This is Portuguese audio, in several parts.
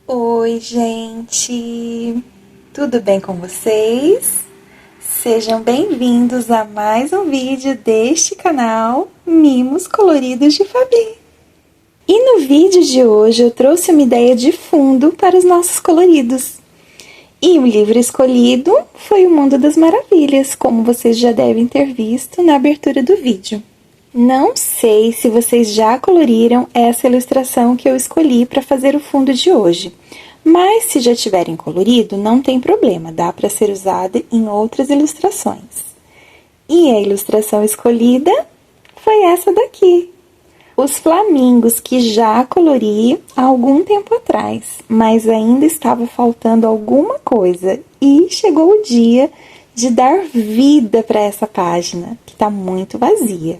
Oi, gente! Tudo bem com vocês? Sejam bem-vindos a mais um vídeo deste canal Mimos Coloridos de Fabi. E no vídeo de hoje eu trouxe uma ideia de fundo para os nossos coloridos. E o livro escolhido foi O Mundo das Maravilhas, como vocês já devem ter visto na abertura do vídeo. Não sei se vocês já coloriram essa ilustração que eu escolhi para fazer o fundo de hoje, mas se já tiverem colorido, não tem problema, dá para ser usada em outras ilustrações. E a ilustração escolhida foi essa daqui. Os flamingos que já colori há algum tempo atrás, mas ainda estava faltando alguma coisa e chegou o dia de dar vida para essa página, que está muito vazia.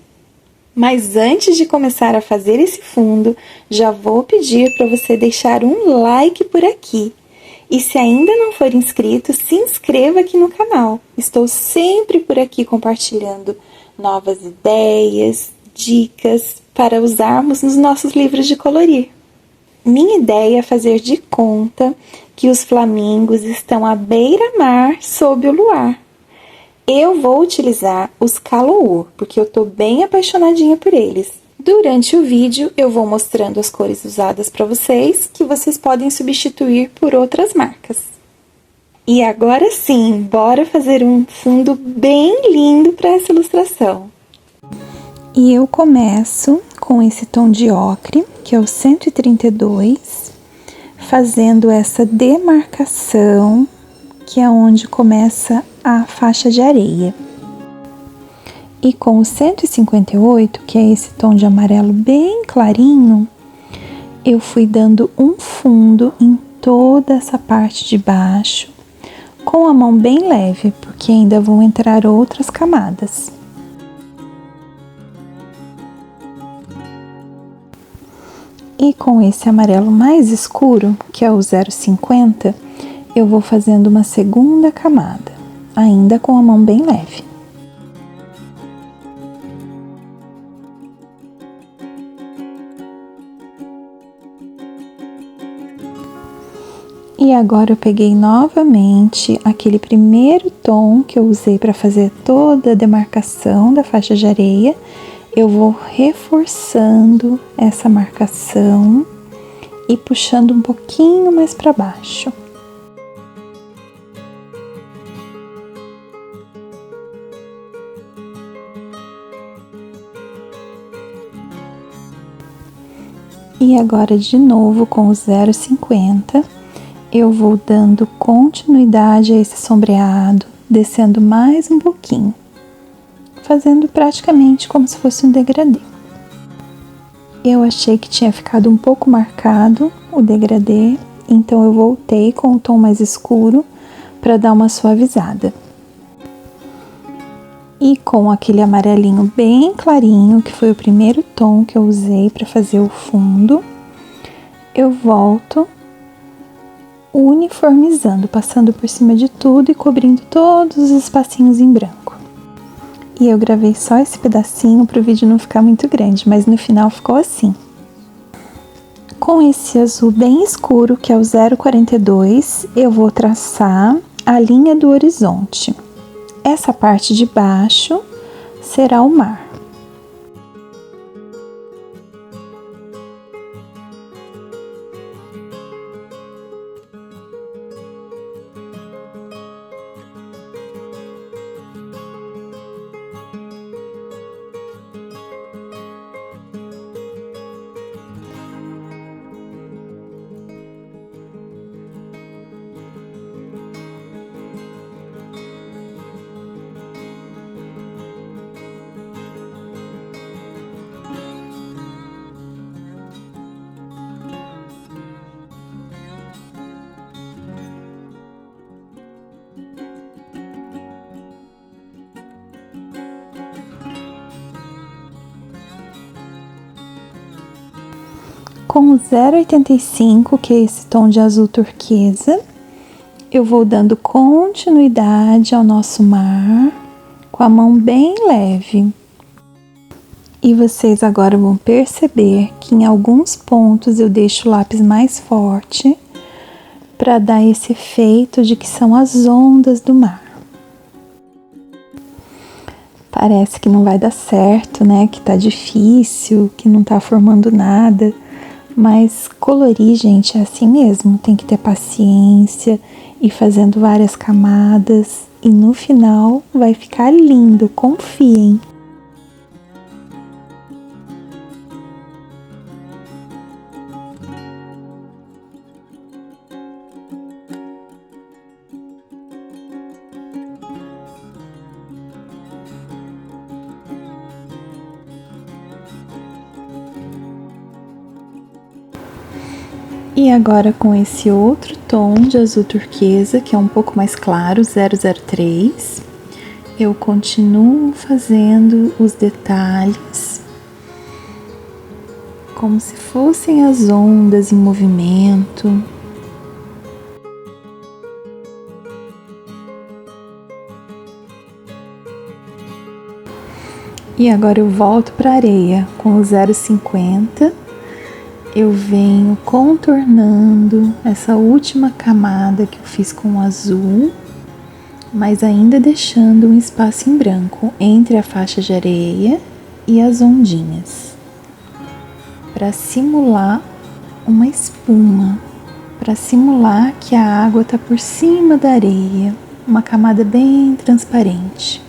Mas antes de começar a fazer esse fundo, já vou pedir para você deixar um like por aqui. E se ainda não for inscrito, se inscreva aqui no canal. Estou sempre por aqui compartilhando novas ideias, dicas para usarmos nos nossos livros de colorir. Minha ideia é fazer de conta que os flamingos estão à beira-mar sob o luar. Eu vou utilizar os Calour, porque eu tô bem apaixonadinha por eles. Durante o vídeo, eu vou mostrando as cores usadas para vocês, que vocês podem substituir por outras marcas. E agora sim, bora fazer um fundo bem lindo para essa ilustração. E eu começo com esse tom de ocre, que é o 132, fazendo essa demarcação, que é onde começa a faixa de areia. E com o 158, que é esse tom de amarelo bem clarinho, eu fui dando um fundo em toda essa parte de baixo, com a mão bem leve, porque ainda vão entrar outras camadas. E com esse amarelo mais escuro, que é o 050, eu vou fazendo uma segunda camada, ainda com a mão bem leve. E agora eu peguei novamente aquele primeiro tom que eu usei para fazer toda a demarcação da faixa de areia. Eu vou reforçando essa marcação e puxando um pouquinho mais para baixo. E agora de novo com o 0,50, eu vou dando continuidade a esse sombreado, descendo mais um pouquinho, fazendo praticamente como se fosse um degradê. Eu achei que tinha ficado um pouco marcado o degradê, então eu voltei com o tom mais escuro para dar uma suavizada. E com aquele amarelinho bem clarinho, que foi o primeiro tom que eu usei para fazer o fundo, eu volto uniformizando, passando por cima de tudo e cobrindo todos os espacinhos em branco. E eu gravei só esse pedacinho para o vídeo não ficar muito grande, mas no final ficou assim. Com esse azul bem escuro, que é o 042, eu vou traçar a linha do horizonte. Essa parte de baixo será o mar. Com o 0,85, que é esse tom de azul turquesa, eu vou dando continuidade ao nosso mar, com a mão bem leve. E vocês agora vão perceber que em alguns pontos eu deixo o lápis mais forte, para dar esse efeito de que são as ondas do mar. Parece que não vai dar certo, né? Que tá difícil, que não tá formando nada. Mas colorir, gente, é assim mesmo. Tem que ter paciência, ir fazendo várias camadas. E no final vai ficar lindo, confiem. E agora com esse outro tom de azul turquesa, que é um pouco mais claro, 003, eu continuo fazendo os detalhes como se fossem as ondas em movimento. E agora eu volto para a areia com o 0,50. Eu venho contornando essa última camada que eu fiz com o azul, mas ainda deixando um espaço em branco entre a faixa de areia e as ondinhas, para simular uma espuma, para simular que a água está por cima da areia, uma camada bem transparente.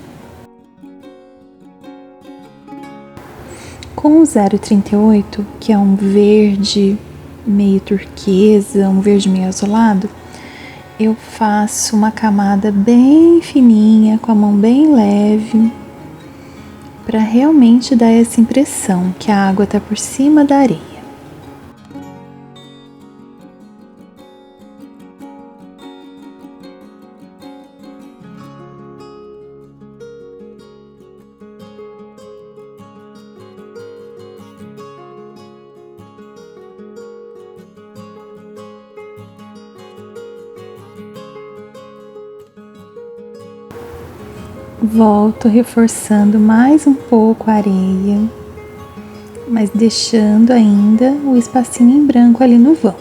Com o 0,38, que é um verde meio turquesa, um verde meio azulado, eu faço uma camada bem fininha, com a mão bem leve, para realmente dar essa impressão que a água está por cima da areia. Volto reforçando mais um pouco a areia, mas deixando ainda o espacinho em branco ali no vão.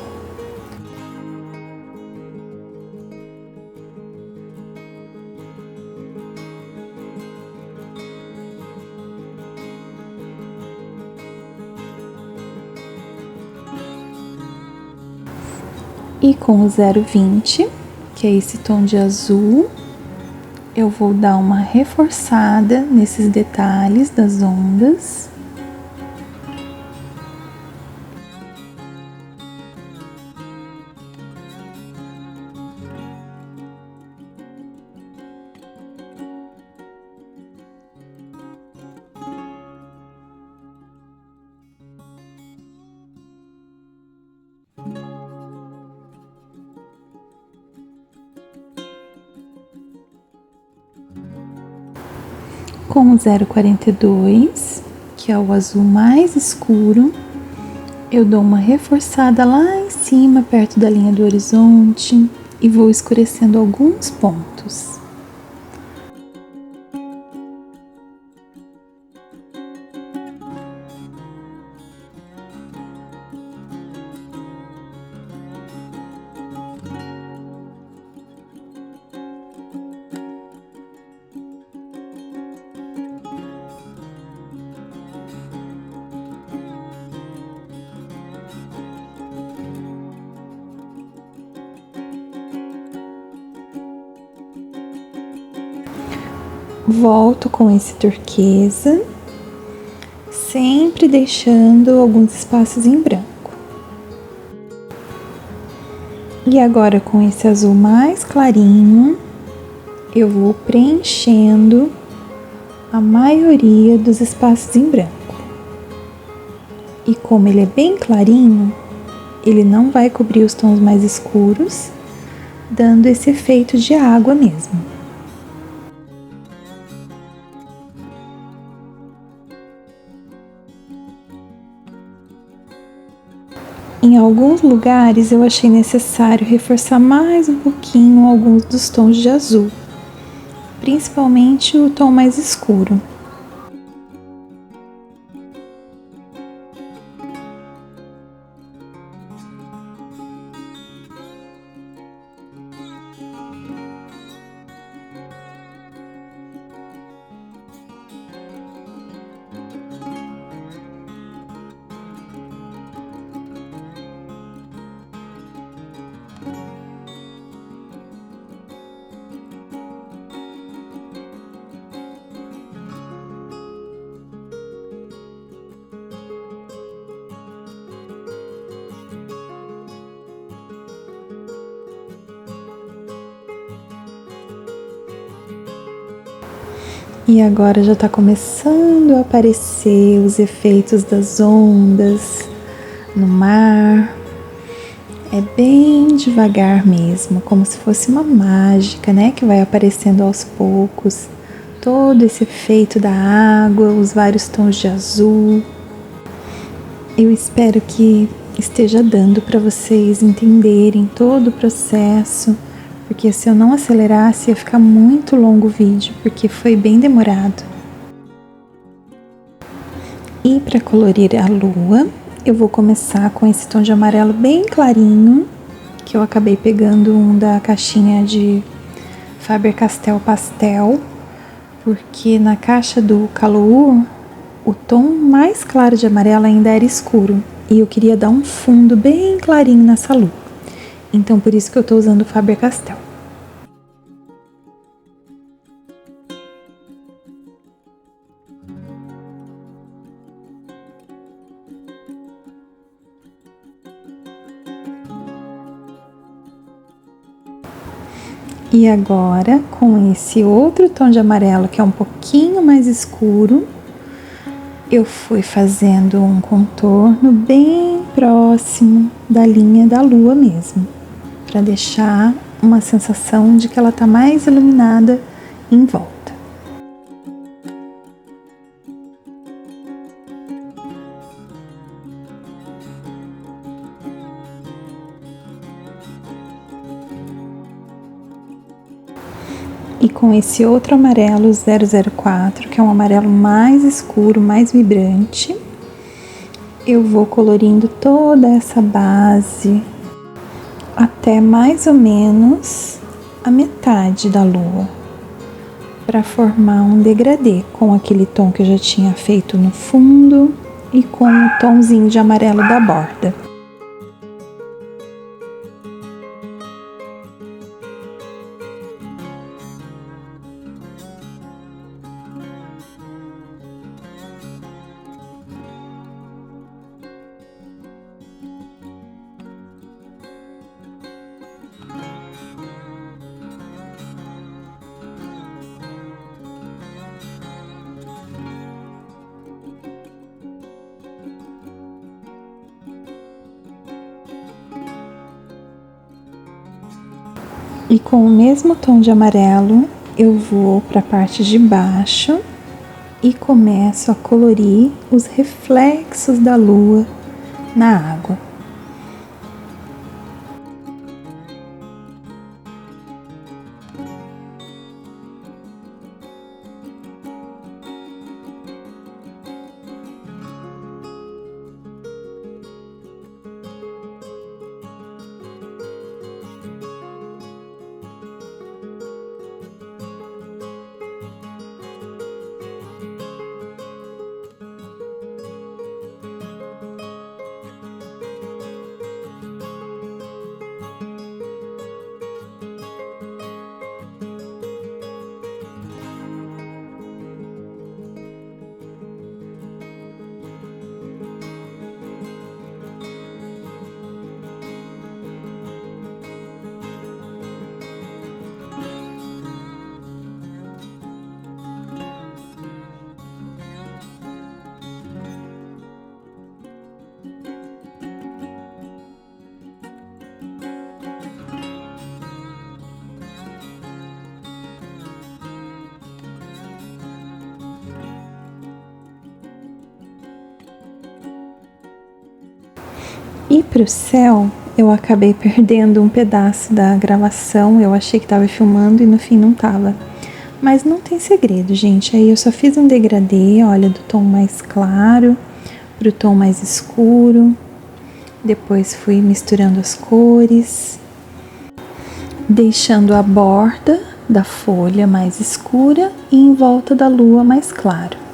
E com o 0,20, que é esse tom de azul, eu vou dar uma reforçada nesses detalhes das ondas. Com o 0,42, que é o azul mais escuro, eu dou uma reforçada lá em cima, perto da linha do horizonte, e vou escurecendo alguns pontos. Volto com esse turquesa, sempre deixando alguns espaços em branco. E agora com esse azul mais clarinho, eu vou preenchendo a maioria dos espaços em branco. E como ele é bem clarinho, ele não vai cobrir os tons mais escuros, dando esse efeito de água mesmo. Em alguns lugares eu achei necessário reforçar mais um pouquinho alguns dos tons de azul, principalmente o tom mais escuro. E agora já está começando a aparecer os efeitos das ondas no mar. É bem devagar mesmo, como se fosse uma mágica, né? Que vai aparecendo aos poucos. Todo esse efeito da água, os vários tons de azul. Eu espero que esteja dando para vocês entenderem todo o processo, porque se eu não acelerasse ia ficar muito longo o vídeo, porque foi bem demorado. E para colorir a lua, eu vou começar com esse tom de amarelo bem clarinho, que eu acabei pegando um da caixinha de Faber-Castell Pastel, porque na caixa do Calou o tom mais claro de amarelo ainda era escuro e eu queria dar um fundo bem clarinho nessa lua. Então por isso que eu estou usando o Faber-Castell. E agora, com esse outro tom de amarelo que é um pouquinho mais escuro, eu fui fazendo um contorno bem próximo da linha da lua mesmo, para deixar uma sensação de que ela está mais iluminada em volta. E com esse outro amarelo 004, que é um amarelo mais escuro, mais vibrante, eu vou colorindo toda essa base até mais ou menos a metade da lua, para formar um degradê com aquele tom que eu já tinha feito no fundo e com o tomzinho de amarelo da borda. E com o mesmo tom de amarelo, eu vou para a parte de baixo e começo a colorir os reflexos da lua na água. E para o céu, eu acabei perdendo um pedaço da gravação. Eu achei que estava filmando e no fim não estava. Mas não tem segredo, gente. Aí eu só fiz um degradê, olha, do tom mais claro para o tom mais escuro. Depois fui misturando as cores, deixando a borda da folha mais escura e em volta da lua mais claro.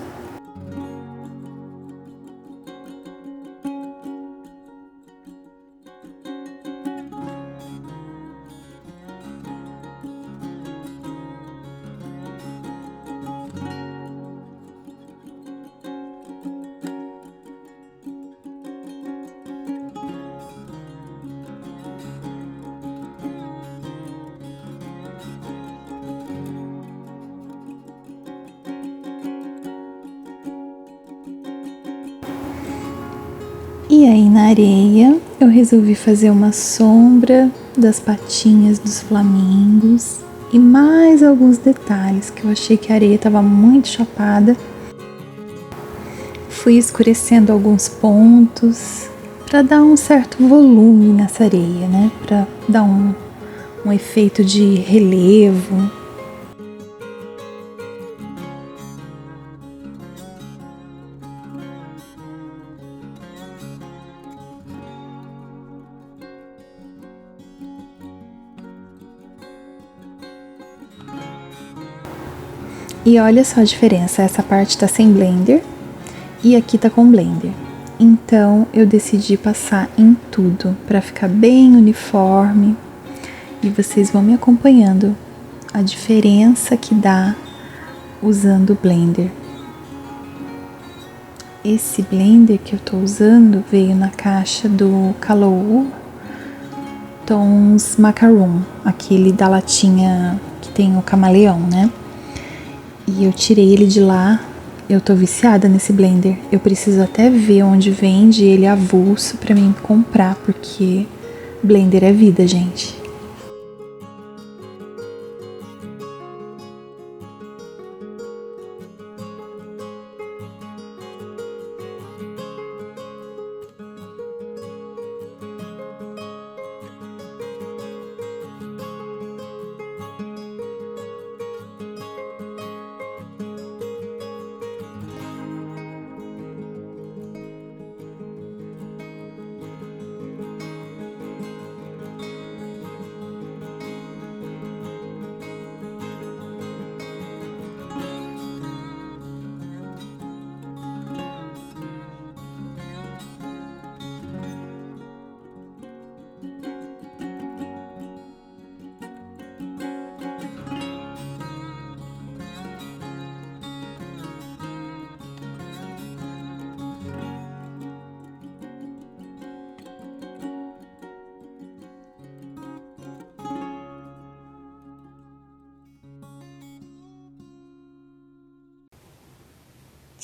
E aí na areia eu resolvi fazer uma sombra das patinhas dos flamingos e mais alguns detalhes que eu achei que a areia estava muito chapada. Fui escurecendo alguns pontos para dar um certo volume nessa areia, né? Para dar um efeito de relevo. E olha só a diferença, essa parte tá sem blender e aqui tá com blender. Então eu decidi passar em tudo para ficar bem uniforme e vocês vão me acompanhando a diferença que dá usando o blender. Esse blender que eu tô usando veio na caixa do Kalou Tons Macaron, aquele da latinha que tem o camaleão, né? E eu tirei ele de lá. Eu tô viciada nesse blender. Eu preciso até ver onde vende ele avulso pra mim comprar, porque blender é vida, gente.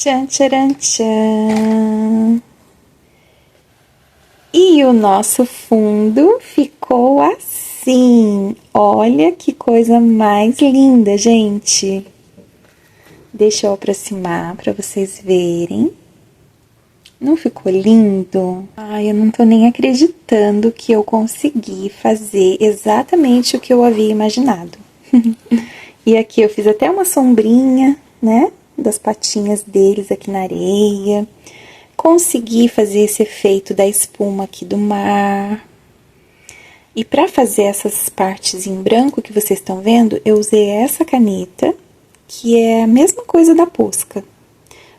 Tchan, tcharam, tchan. E o nosso fundo ficou assim. Olha que coisa mais linda, gente. Deixa eu aproximar para vocês verem. Não ficou lindo? Ai, eu não tô nem acreditando que eu consegui fazer exatamente o que eu havia imaginado. E aqui eu fiz até uma sombrinha, né? Das patinhas deles aqui na areia. Consegui fazer esse efeito da espuma aqui do mar. E para fazer essas partes em branco que vocês estão vendo, eu usei essa caneta, que é a mesma coisa da Posca.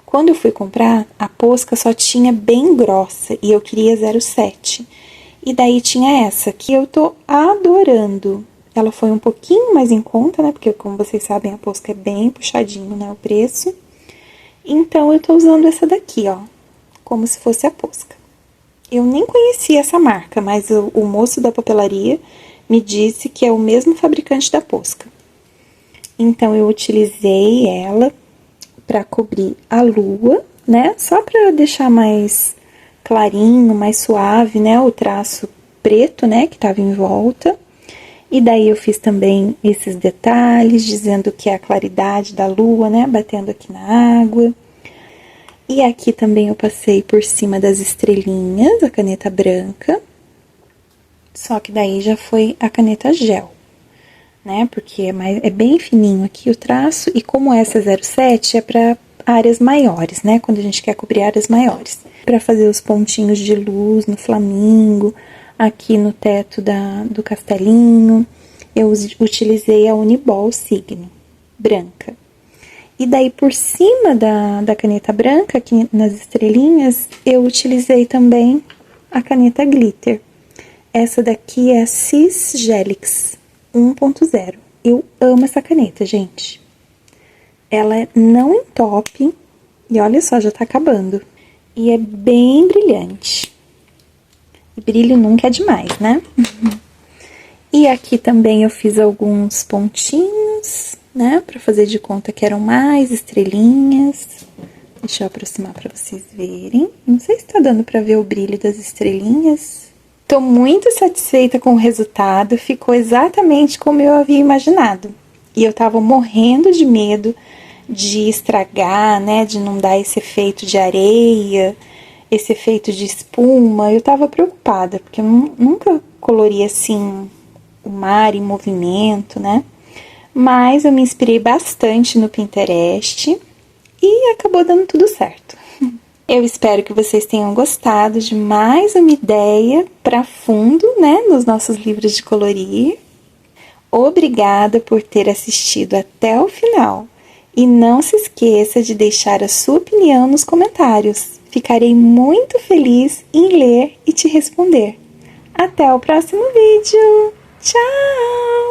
Quando eu fui comprar, a Posca só tinha bem grossa e eu queria 0,7. E daí tinha essa, que eu tô adorando. Ela foi um pouquinho mais em conta, né? Porque, como vocês sabem, a Posca é bem puxadinho, né? O preço. Então, eu tô usando essa daqui, ó. Como se fosse a Posca. Eu nem conhecia essa marca, mas o moço da papelaria me disse que é o mesmo fabricante da Posca. Então, eu utilizei ela pra cobrir a lua, né? Só pra deixar mais clarinho, mais suave, né? O traço preto, né? Que tava em volta. E daí eu fiz também esses detalhes, dizendo que é a claridade da lua, né, batendo aqui na água. E aqui também eu passei por cima das estrelinhas, a caneta branca. Só que daí já foi a caneta gel, né, porque é bem fininho aqui o traço. E como essa é 0,7, é para áreas maiores, né, quando a gente quer cobrir áreas maiores. Para fazer os pontinhos de luz no flamingo, aqui no teto do castelinho, eu utilizei a Uniball Signo, branca. E daí, por cima da caneta branca, aqui nas estrelinhas, eu utilizei também a caneta glitter. Essa daqui é a Cis Gelix 1.0. Eu amo essa caneta, gente. Ela não entope, e olha só, já tá acabando. E é bem brilhante. Brilho nunca é demais, né? E aqui também eu fiz alguns pontinhos, né? Pra fazer de conta que eram mais estrelinhas. Deixa eu aproximar para vocês verem. Não sei se tá dando para ver o brilho das estrelinhas. Tô muito satisfeita com o resultado, ficou exatamente como eu havia imaginado. E eu tava morrendo de medo de estragar, né, de não dar esse efeito de areia, esse efeito de espuma. Eu tava preocupada, porque eu nunca colori assim o mar em movimento, né? Mas eu me inspirei bastante no Pinterest e acabou dando tudo certo. Eu espero que vocês tenham gostado de mais uma ideia para fundo, né, nos nossos livros de colorir. Obrigada por ter assistido até o final. E não se esqueça de deixar a sua opinião nos comentários. Ficarei muito feliz em ler e te responder. Até o próximo vídeo. Tchau!